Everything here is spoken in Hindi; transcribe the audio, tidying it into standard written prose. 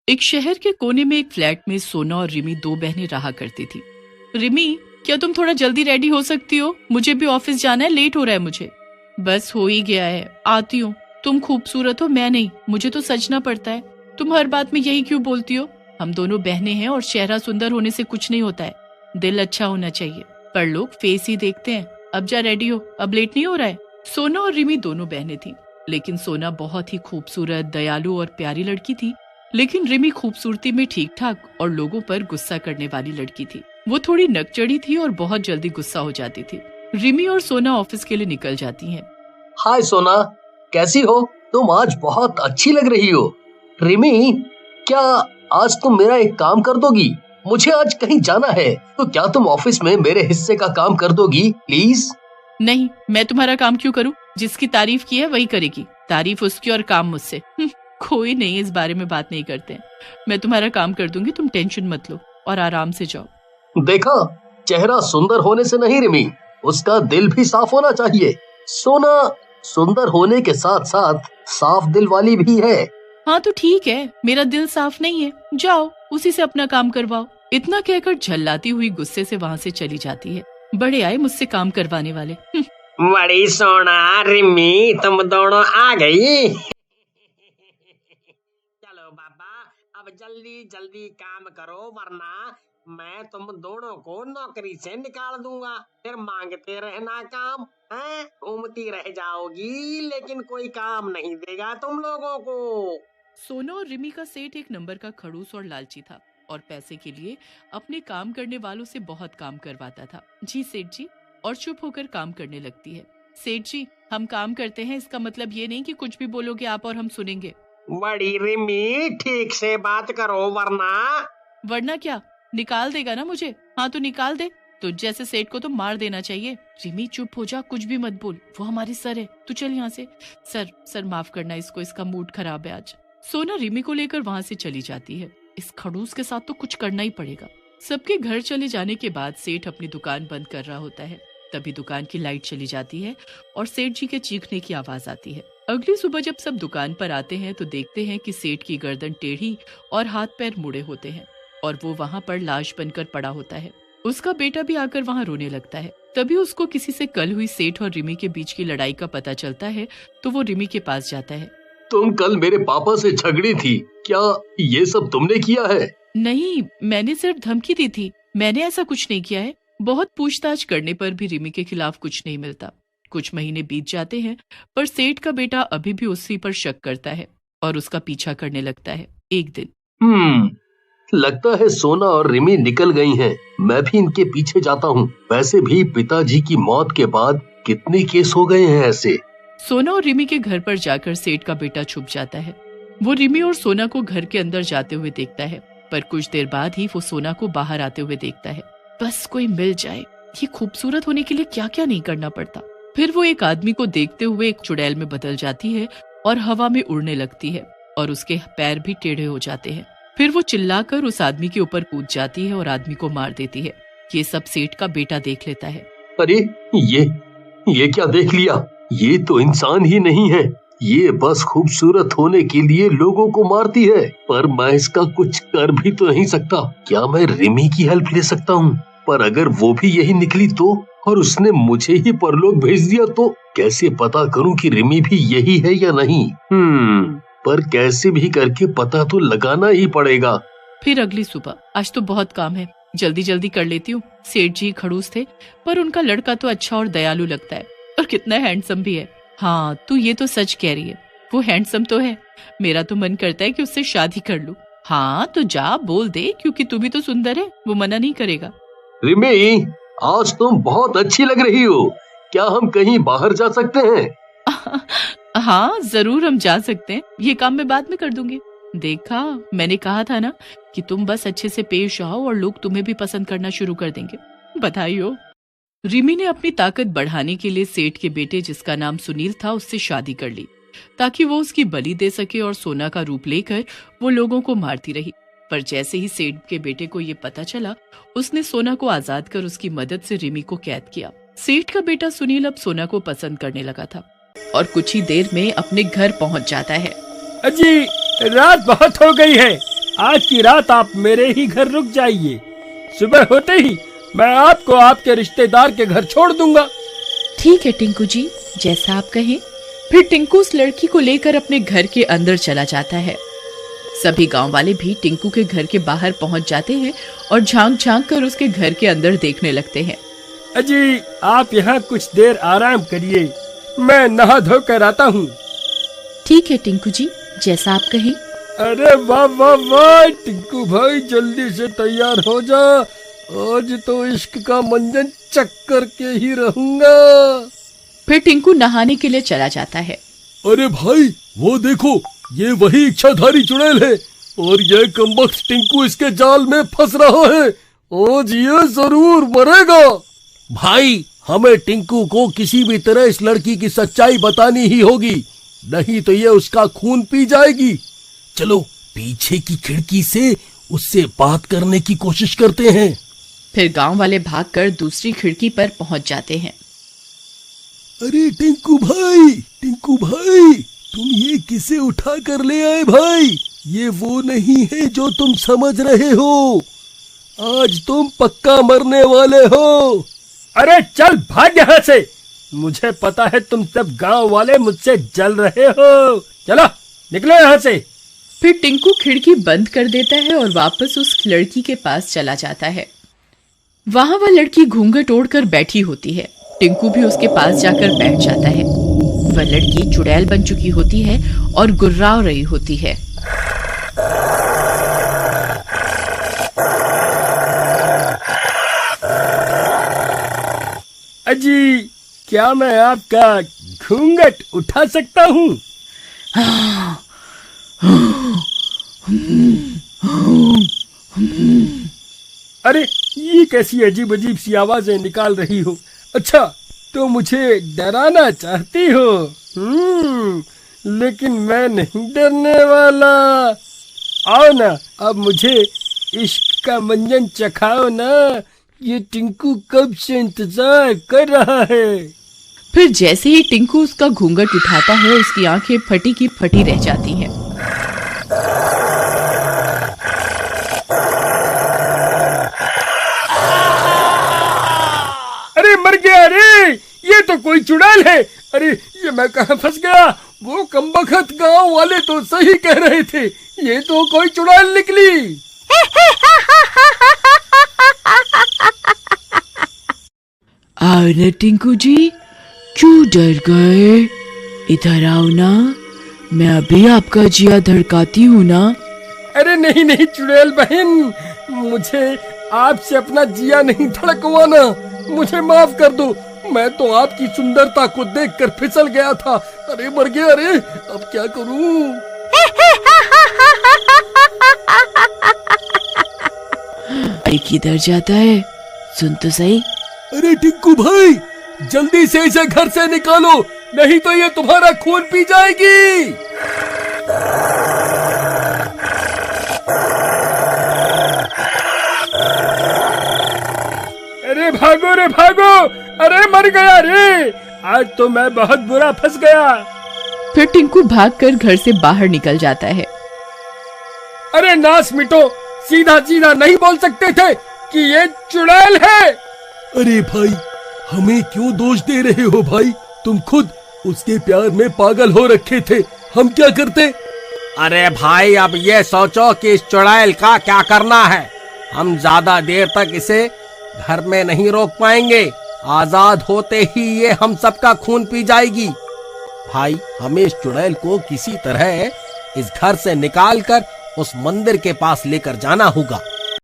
एक शहर के कोने में एक फ्लैट में सोना और रिमी दो बहनें रहा करती थी। रिमी, क्या तुम थोड़ा जल्दी रेडी हो सकती हो? मुझे भी ऑफिस जाना है, लेट हो रहा है मुझे। बस हो ही गया है, आती हूँ। तुम खूबसूरत हो, मैं नहीं, मुझे तो सजना पड़ता है। तुम हर बात में यही क्यों बोलती हो? हम दोनों बहनें हैं और चेहरा सुंदर होने से कुछ नहीं होता है, दिल अच्छा होना चाहिए। पर लोग फेस ही देखते हैं। अब जा रेडी हो, अब लेट नहीं हो रहा है। सोना और रिमी दोनों बहनें थी, लेकिन सोना बहुत ही खूबसूरत, दयालु और प्यारी लड़की थी। लेकिन रिमी खूबसूरती में ठीक ठाक और लोगों पर गुस्सा करने वाली लड़की थी। वो थोड़ी नकचढ़ी थी और बहुत जल्दी गुस्सा हो जाती थी। रिमी और सोना ऑफिस के लिए निकल जाती हैं। हाय सोना, कैसी हो? तुम आज बहुत अच्छी लग रही हो। रिमी, क्या आज तुम मेरा एक काम कर दोगी? मुझे आज कहीं जाना है, तो क्या तुम ऑफिस में मेरे हिस्से का काम कर दोगी प्लीज? नहीं, मैं तुम्हारा काम क्यों करूं? जिसकी तारीफ की है वही करेगी। तारीफ उसकी और काम मुझसे। कोई नहीं, इस बारे में बात नहीं करते। मैं तुम्हारा काम कर दूंगी, तुम टेंशन मत लो और आराम से जाओ। देखा, चेहरा सुंदर होने से नहीं रिमी, उसका दिल भी साफ होना चाहिए। सोना सुंदर होने के साथ साथ साफ दिल वाली भी है। हाँ तो ठीक है, मेरा दिल साफ नहीं है, जाओ उसी से अपना काम करवाओ। इतना कहकर झल्लाती हुई गुस्से से वहाँ से चली जाती है। बड़े आए मुझसे काम करवाने वाले। बड़ी सोना, रिमी, तुम दोनों आ गई। चलो बाबा, अब जल्दी जल्दी काम करो, वरना मैं तुम दोनों को नौकरी से निकाल दूंगा। फिर मांगते रहना काम है, घूमती रह जाओगी, लेकिन कोई काम नहीं देगा तुम लोगों को। सोना और रिमी का सेठ एक नंबर का खड़ूस और लालची था और पैसे के लिए अपने काम करने वालों से बहुत काम करवाता था। जी सेठ जी, और चुप होकर काम करने लगती है। सेठ जी, हम काम करते हैं, इसका मतलब ये नहीं कि कुछ भी बोलोगे आप और हम सुनेंगे। बड़ी रिमी, ठीक से बात करो, वरना क्या, निकाल देगा ना मुझे? हाँ तो निकाल दे। तो जैसे सेठ को तो मार देना चाहिए। रिमी चुप हो जा, कुछ भी मत बोल, वो हमारी सर है, तू चल यहाँ से। सर माफ करना इसको, इसका मूड खराब है आज। सोना रिमी को लेकर वहाँ से चली जाती है। इस खड़ूस के साथ तो कुछ करना ही पड़ेगा। सबके घर चले जाने के बाद सेठ अपनी दुकान बंद कर रहा होता है। तभी दुकान की लाइट चली जाती है और सेठ जी के चीखने की आवाज आती है। अगली सुबह जब सब दुकान पर आते हैं तो देखते हैं कि सेठ की गर्दन टेढ़ी और हाथ पैर मुड़े होते हैं और वो वहाँ पर लाश बनकर पड़ा होता है। उसका बेटा भी आकर वहाँ रोने लगता है। तभी उसको किसी से कल हुई सेठ और रिमी के बीच की लड़ाई का पता चलता है, तो वो रिमी के पास जाता है। तुम कल मेरे पापा से झगड़ी थी, क्या ये सब तुमने किया है? नहीं, मैंने सिर्फ धमकी दी थी, मैंने ऐसा कुछ नहीं किया है। बहुत पूछताछ करने पर भी रिमी के खिलाफ कुछ नहीं मिलता। कुछ महीने बीत जाते हैं, पर सेठ का बेटा अभी भी उसी पर शक करता है और उसका पीछा करने लगता है। एक दिन लगता है सोना और रिमी निकल गई हैं। मैं भी इनके पीछे जाता हूँ। वैसे भी पिताजी की मौत के बाद कितने केस हो गए हैं ऐसे। सोना और रिमी के घर पर जाकर सेठ का बेटा छुप जाता है। वो रिमी और सोना को घर के अंदर जाते हुए देखता है, पर कुछ देर बाद ही वो सोना को बाहर आते हुए देखता है। बस कोई मिल जाए, ये खूबसूरत होने के लिए क्या क्या नहीं करना पड़ता। फिर वो एक आदमी को देखते हुए एक चुड़ैल में बदल जाती है और हवा में उड़ने लगती है और उसके पैर भी टेढ़े हो जाते हैं। फिर वो चिल्लाकर उस आदमी के ऊपर कूद जाती है और आदमी को मार देती है। ये सब सेठ का बेटा देख लेता है। अरे ये क्या देख लिया? ये तो इंसान ही नहीं है, ये बस खूबसूरत होने के लिए लोगों को मारती है। पर मैं इसका कुछ कर भी तो नहीं सकता। क्या मैं रिमी की हेल्प ले सकता हूँ? पर अगर वो भी यही निकली तो, और उसने मुझे ही परलोक भेज दिया तो कैसे पता करूँ कि रिमी भी यही है या नहीं? पर कैसे भी करके पता तो लगाना ही पड़ेगा। फिर अगली सुबह, आज तो बहुत काम है, जल्दी जल्दी कर लेती हूँ। सेठ जी खड़ूस थे, पर उनका लड़का तो अच्छा और दयालु लगता है और कितना हैंडसम भी है। हाँ, तू ये तो सच कह रही है, वो हैंडसम तो है। मेरा तो मन करता है कि उससे शादी कर लूं। हाँ तो जा बोल दे, क्योंकि तू भी तो सुंदर है, वो मना नहीं करेगा। रिमी, आज तुम बहुत अच्छी लग रही हो। क्या हम कहीं बाहर जा सकते हैं? हाँ जरूर, हम जा सकते हैं, ये काम मैं बाद में कर दूंगी। देखा, मैंने कहा था ना कि तुम बस अच्छे से पेश आओ और लोग तुम्हें भी पसंद करना शुरू कर देंगे। बधाई हो। रिमी ने अपनी ताकत बढ़ाने के लिए सेठ के बेटे, जिसका नाम सुनील था, उससे शादी कर ली ताकि वो उसकी बलि दे सके और सोना का रूप लेकर वो लोगों को मारती रही। पर जैसे ही सेठ के बेटे को ये पता चला, उसने सोना को आजाद कर उसकी मदद से रिमी को कैद किया। सेठ का बेटा सुनील अब सोना को पसंद करने लगा था और कुछ ही देर में अपने घर पहुंच जाता है। अजी, रात बहुत हो गई है, आज की रात आप मेरे ही घर रुक जाइए। सुबह होते ही मैं आपको आपके रिश्तेदार के घर छोड़ दूंगा। ठीक है टिंकू जी, जैसा आप कहें। फिर टिंकू उस लड़की को लेकर अपने घर के अंदर चला जाता है। सभी गांव वाले भी टिंकू के घर के बाहर पहुंच जाते हैं और झांक झांक कर उसके घर के अंदर देखने लगते हैं। अजी आप यहाँ कुछ देर आराम करिए, मैं नहा धो कर आता हूँ। ठीक है टिंकू जी, जैसा आप कहें। अरे वाह वाह वाह टिंकू भाई, जल्दी से तैयार हो जा, आज तो इश्क का मंजन चक करके ही रहूंगा। फिर टिंकू नहाने के लिए चला जाता है। अरे भाई वो देखो, ये वही इच्छाधारी चुड़ैल है और ये कमबख्त टिंकू इसके जाल में फंस रहा है। आज ये जरूर मरेगा। भाई हमें टिंकू को किसी भी तरह इस लड़की की सच्चाई बतानी ही होगी, नहीं तो ये उसका खून पी जाएगी। चलो पीछे की खिड़की से उससे बात करने की कोशिश करते हैं। फिर गांव वाले भागकर दूसरी खिड़की पर पहुंच जाते हैं। अरे टिंकू भाई, तुम ये किसे उठा कर ले आए भाई? ये वो नहीं है जो तुम समझ रहे हो। आज तुम पक्का मरने वाले हो। अरे चल भाग यहाँ से, मुझे पता है तुम सब गांव वाले मुझसे जल रहे हो। चलो निकलो यहाँ से। फिर टिंकू खिड़की बंद कर देता है और वापस उस लड़की के पास चला जाता है। वहां वह लड़की घूंघट ओढ़कर बैठी होती है। टिंकू भी उसके पास जाकर बैठ जाता है। वह लड़की चुड़ैल बन चुकी होती है और गुर्राव रही होती है। अजी क्या मैं आपका घूंघट उठा सकता हूँ? अरे ये कैसी अजीब अजीब सी आवाजें निकाल रही हो? अच्छा तो मुझे डराना चाहती हो? लेकिन मैं नहीं डरने वाला। आओ ना, अब मुझे इश्क का मंजन चखाओ ना। ये टिंकू कब से इंतजार कर रहा है। फिर जैसे ही टिंकू उसका घूंघट उठाता है, उसकी आंखें फटी की फटी रह जाती हैं। अरे मर गया रे, ये तो कोई चुड़ैल है। अरे ये मैं कहाँ फंस गया? वो कमबख्त गांव वाले तो सही कह रहे थे, ये तो कोई चुड़ैल निकली। आओ ना टिंकू जी, क्यों डर गए? इधर आओ ना, मैं अभी आपका जिया धड़काती हूँ ना। अरे नहीं नहीं चुड़ैल बहन, मुझे आपसे अपना जिया नहीं धड़कवाना, मुझे माफ कर दो। मैं तो आपकी सुंदरता को देखकर फिसल गया था। अरे मर गया रे, अब क्या करूं? किधर जाता है, सुन तो सही। अरे टिंकू भाई, जल्दी से इसे घर से निकालो, नहीं तो ये तुम्हारा खून पी जाएगी। अरे भागो रे भागो, अरे मर गया रे, आज तो मैं बहुत बुरा फंस गया। फिर टिंकू भागकर घर से बाहर निकल जाता है। अरे नास मिटो, सीधा सीधा नहीं बोल सकते थे कि ये चुड़ैल है? अरे भाई, हमें क्यों दोष दे रहे हो भाई? तुम खुद उसके प्यार में पागल हो रखे थे, हम क्या करते? अरे भाई अब ये सोचो कि इस चुड़ैल का क्या करना है। हम ज्यादा देर तक इसे घर में नहीं रोक पाएंगे, आजाद होते ही ये हम सबका खून पी जाएगी। भाई हमें इस चुड़ैल को किसी तरह इस घर से निकालकर उस मंदिर के पास लेकर जाना होगा।